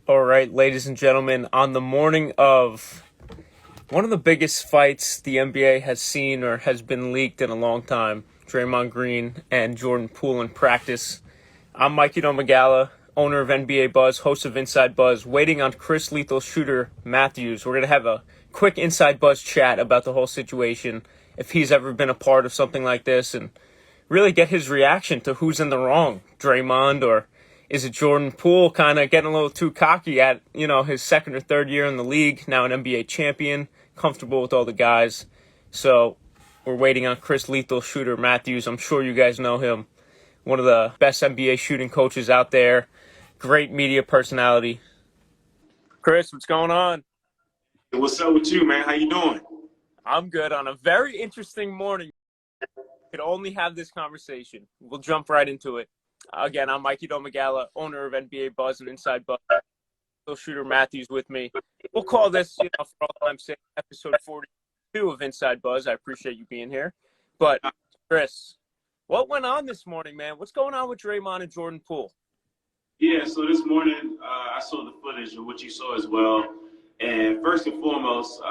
All right, ladies and gentlemen, on the morning of one of the biggest fights the NBA has seen or has been leaked in a long time, Draymond Green and Jordan Poole in practice. I'm Mikey Domagala, owner of NBA Buzz, host of Inside Buzz, waiting on Chris Lethal Shooter Matthews. We're going to have a quick Inside Buzz chat about the whole situation, if he's ever been a part of something like this, and really get his reaction to who's in the wrong, Draymond or is it Jordan Poole kind of getting a little too cocky at, his second or third year in the league, now an NBA champion, comfortable with all the guys. So we're waiting on Chris Lethal Shooter Matthews. I'm sure you guys know him. One of the best NBA shooting coaches out there. Great media personality. Chris, what's going on? What's up with you, man? How you doing? I'm good on a very interesting morning. Could only have this conversation. We'll jump right into it. Again, I'm Mikey Domagala, owner of NBA Buzz and Inside Buzz. Shooter Matthews with me. We'll call this, for all I'm saying, episode 42 of Inside Buzz. I appreciate you being here. But, Chris, what went on this morning, man? What's going on with Draymond and Jordan Poole? Yeah, so this morning I saw the footage of what you saw as well. And first and foremost,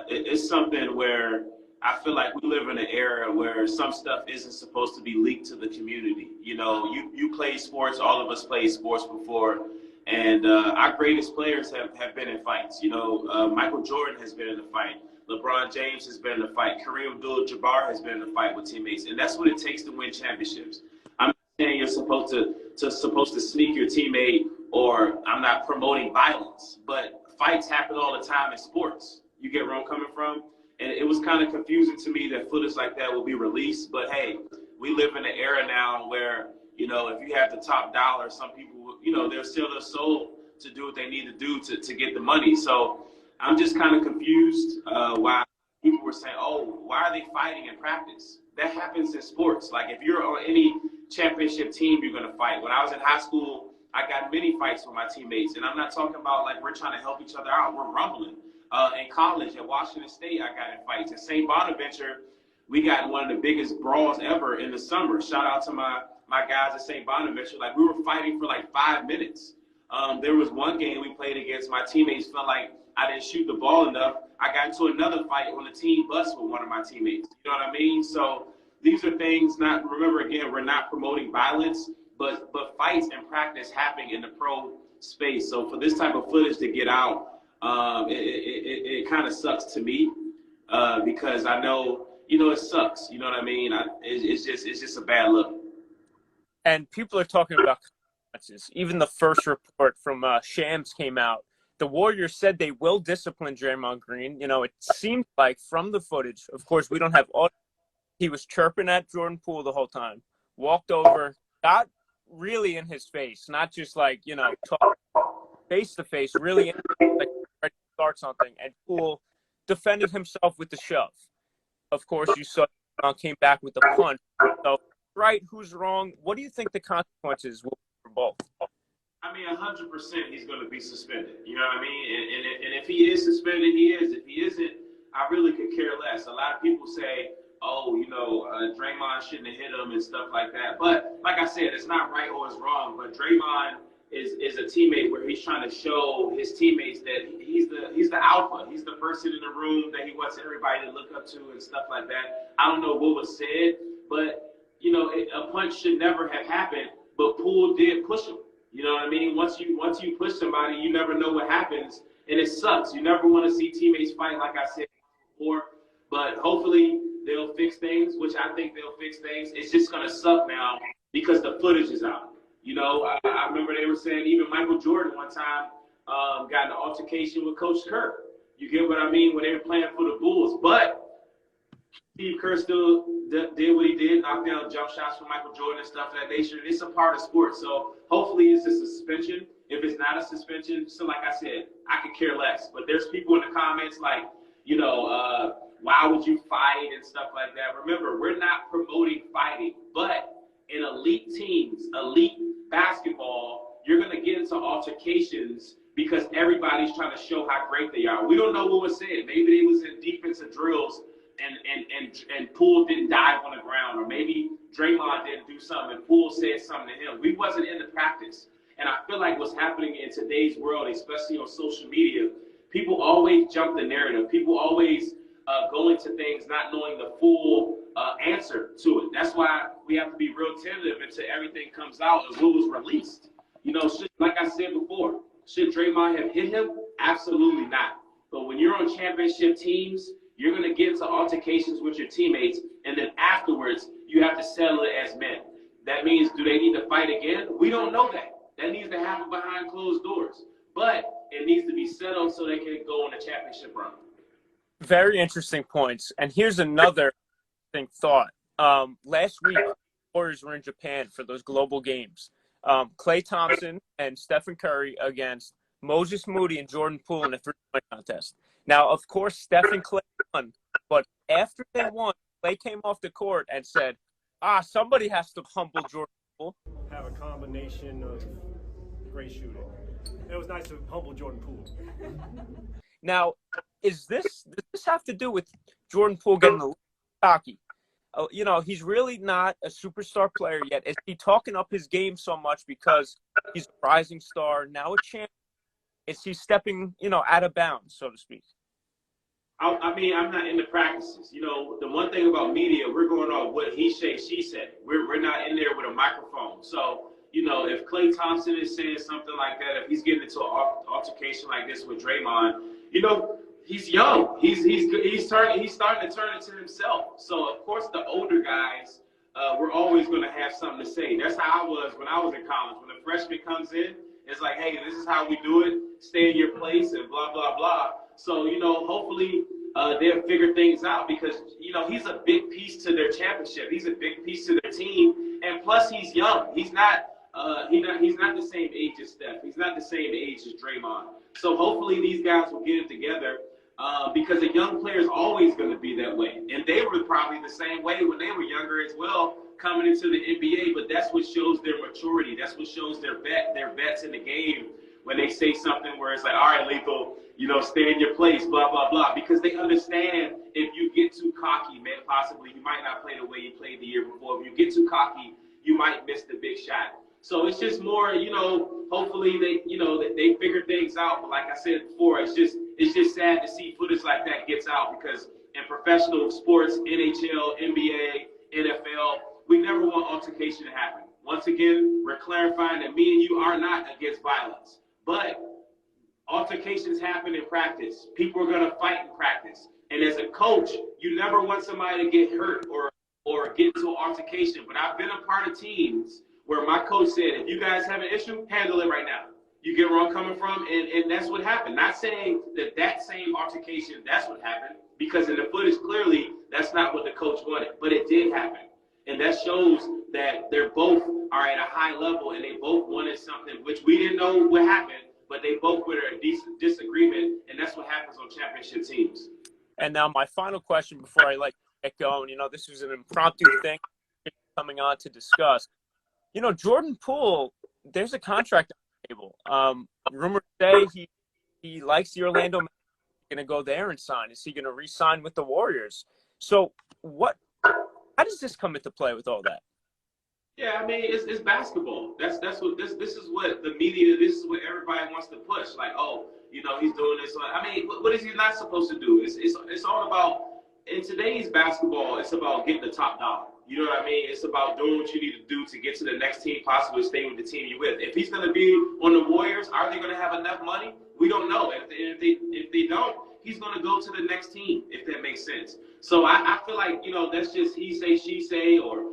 it's something where I feel like we live in an era where some stuff isn't supposed to be leaked to the community. You play sports, all of us played sports before, and our greatest players have been in fights. Michael Jordan has been in a fight. LeBron James has been in a fight. Kareem Abdul-Jabbar has been in a fight with teammates, and that's what it takes to win championships. I'm not saying you're supposed to sneak your teammate, or I'm not promoting violence, but fights happen all the time in sports. You get where I'm coming from? And it was kind of confusing to me that footage like that will be released. But, hey, we live in an era now where, if you have the top dollar, some people, they'll sell their soul to do what they need to do to get the money. So I'm just kind of confused why people were saying, oh, why are they fighting in practice? That happens in sports. Like, if you're on any championship team, you're going to fight. When I was in high school, I got many fights with my teammates. And I'm not talking about, like, we're trying to help each other out. We're rumbling. In college at Washington State, I got in fights. At St. Bonaventure, we got in one of the biggest brawls ever in the summer. Shout out to my guys at St. Bonaventure. Like, we were fighting for like 5 minutes. There was one game we played against. My teammates felt like I didn't shoot the ball enough. I got into another fight on the team bus with one of my teammates. You know what I mean? So these are things remember, again, we're not promoting violence, but fights and practice happening in the pro space. So for this type of footage to get out, it kind of sucks to me because I know, it sucks. You know what I mean? It's just a bad look. And people are talking about consequences. Even the first report from Shams came out. The Warriors said they will discipline Draymond Green. It seemed like from the footage, of course, we don't have audio. He was chirping at Jordan Poole the whole time. Walked over, got really in his face, not just like, talk face to face, really like ready to start something, and Poole defended himself with the shove. Of course, you saw came back with the punch. So, right, who's wrong? What do you think the consequences will be for both? I mean, 100% he's going to be suspended. You know what I mean? And if he is suspended, he is. If he isn't, I really could care less. A lot of people say, oh, Draymond shouldn't have hit him and stuff like that. But like I said, it's not right or it's wrong. But Draymond is a teammate where he's trying to show his teammates that he's the alpha. He's the person in the room that he wants everybody to look up to and stuff like that. I don't know what was said, but a punch should never have happened. But Poole did push him. You know what I mean? Once you push somebody, you never know what happens, and it sucks. You never want to see teammates fight, like I said before. But hopefully they'll fix things, which I think they'll fix things. It's just gonna suck now because the footage is out. I remember they were saying even Michael Jordan one time got in an altercation with Coach Kerr. You get what I mean? When they were playing for the Bulls. But Steve Kerr still did what he did, knocked down jump shots for Michael Jordan and stuff of that nature. It's a part of sports. So hopefully it's a suspension. If it's not a suspension, so like I said, I could care less. But there's people in the comments like, why would you fight and stuff like that? Remember, we're not promoting fighting, but in elite teams, elite basketball, you're going to get into altercations because everybody's trying to show how great they are. We don't know what was said. Maybe they was in defensive drills and Poole didn't dive on the ground, or maybe Draymond didn't do something and Poole said something to him. We wasn't in the practice. And I feel like what's happening in today's world, especially on social media, people always jump the narrative. People always go into things not knowing the full answer to it. That's why we have to be real tentative until everything comes out and what was released. You know, like I said before, should Draymond have hit him? Absolutely not. But when you're on championship teams, you're going to get into altercations with your teammates, and then afterwards, you have to settle it as men. That means, do they need to fight again? We don't know that. That needs to happen behind closed doors. But it needs to be settled so they can go on a championship run. Very interesting points. And here's another thought. Last week, Warriors were in Japan for those global games. Klay Thompson and Stephen Curry against Moses Moody and Jordan Poole in a three-point contest. Now, of course, Steph and Klay won, but after they won, Klay came off the court and said, somebody has to humble Jordan Poole. Have a combination of great shooting. It was nice to humble Jordan Poole. Now, does this have to do with Jordan Poole getting a little cocky? You know, he's really not a superstar player yet. Is he talking up his game so much because he's a rising star, now a champ? Is he stepping, out of bounds, so to speak? I mean, I'm not in the practices. You know, the one thing about media, we're going off what he said, she said. We're not in there with a microphone. So, if Klay Thompson is saying something like that, if he's getting into an altercation like this with Draymond, he's young. He's starting to turn into himself. So of course the older guys, we're always going to have something to say. That's how I was when I was in college. When a freshman comes in, it's like, hey, this is how we do it. Stay in your place and blah blah blah. So hopefully they'll figure things out because he's a big piece to their championship. He's a big piece to their team, and plus he's young. He's not the same age as Steph. He's not the same age as Draymond. So hopefully these guys will get it together because a young player is always going to be that way. And they were probably the same way when they were younger as well, coming into the NBA. But that's what shows their maturity. That's what shows their vets in the game when they say something where it's like, all right, Lethal, stay in your place, blah, blah, blah. Because they understand if you get too cocky, man, possibly you might not play the way you played the year before. If you get too cocky, you might miss the big shot. So it's just more, hopefully they figure things out. But like I said before, it's just sad to see footage like that gets out because in professional sports, NHL, NBA, NFL, we never want altercation to happen. Once again, we're clarifying that me and you are not against violence. But altercations happen in practice. People are going to fight in practice. And as a coach, you never want somebody to get hurt or get into an altercation. But I've been a part of teams where my coach said, if you guys have an issue, handle it right now. You get where I'm coming from, and that's what happened. Not saying that same altercation, that's what happened, because in the footage, clearly, that's not what the coach wanted, but it did happen. And that shows that they're both are at a high level, and they both wanted something, which we didn't know what happened, but they both were at a decent disagreement, and that's what happens on championship teams. And now my final question before I let you get going, this was an impromptu thing coming on to discuss. Jordan Poole, there's a contract on the table. Rumors say he likes the Orlando Magic. He's going to go there and sign. Is he going to re-sign with the Warriors? So how does this come into play with all that? Yeah, I mean, it's basketball. That's what this is what the media, this is what everybody wants to push. Like, he's doing this. I mean, what is he not supposed to do? It's all about, in today's basketball, it's about getting the top dollar. You know what I mean? It's about doing what you need to do to get to the next team, possibly stay with the team you're with. If he's going to be on the Warriors, are they going to have enough money? We don't know. If they don't, he's going to go to the next team, if that makes sense. So I feel like, that's just he say, she say, or,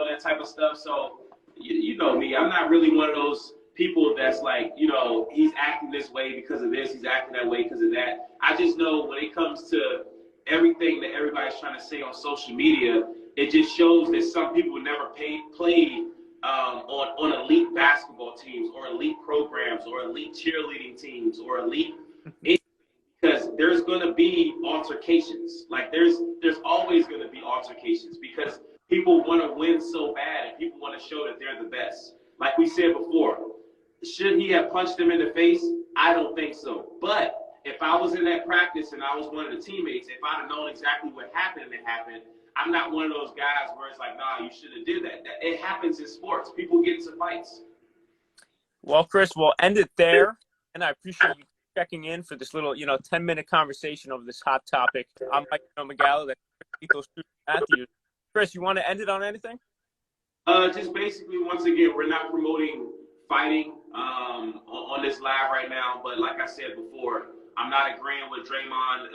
that type of stuff. So, you know me, I'm not really one of those people that's like, he's acting this way because of this, he's acting that way because of that. I just know when it comes to everything that everybody's trying to say on social media, it just shows that some people never played on elite basketball teams or elite programs or elite cheerleading teams or elite because there's going to be altercations. Like there's always going to be altercations because people want to win so bad and people want to show that they're the best. Like we said before, should he have punched him in the face? I don't think so. But if I was in that practice and I was one of the teammates, if I'd have known exactly what happened and it happened, I'm not one of those guys where it's like, nah, you should have did that. It happens in sports. People get into fights. Well, Chris, we'll end it there, and I appreciate you checking in for this little, 10-minute conversation over this hot topic. I'm Mikey Domagala, that's Ethos Matthews. Chris, you want to end it on anything? Just basically, once again, we're not promoting fighting on this live right now. But like I said before, I'm not agreeing with Draymond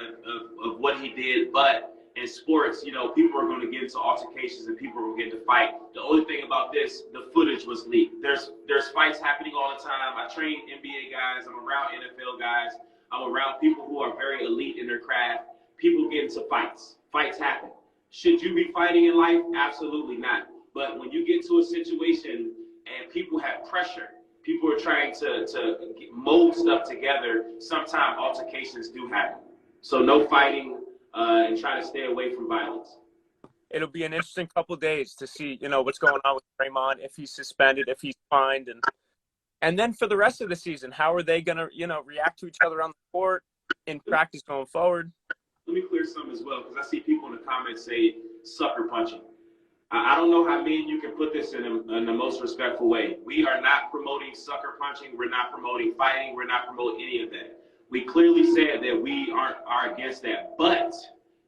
of what he did. But in sports, people are going to get into altercations and people are going to get into fight. The only thing about this, the footage was leaked. There's fights happening all the time. I train NBA guys. I'm around NFL guys. I'm around people who are very elite in their craft. People get into fights. Fights happen. Should you be fighting in life? Absolutely not. But when you get to a situation and people have pressure, people are trying to mold stuff together, sometimes altercations do happen. So no fighting and try to stay away from violence. It'll be an interesting couple of days to see, what's going on with Draymond, if he's suspended, if he's fined. And then for the rest of the season, how are they going to, react to each other on the court in practice going forward? Let me clear some as well, because I see people in the comments say sucker punching. I don't know how you can put this in the most respectful way. We are not promoting sucker punching. We're not promoting fighting. We're not promoting any of that. We clearly said that we are against that. But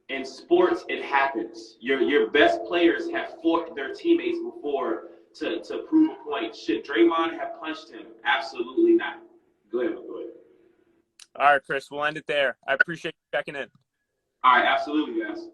in sports, it happens. Your best players have fought their teammates before to prove a point. Should Draymond have punched him? Absolutely not. Go ahead. All right, Chris, we'll end it there. I appreciate you checking in. All right, absolutely, guys.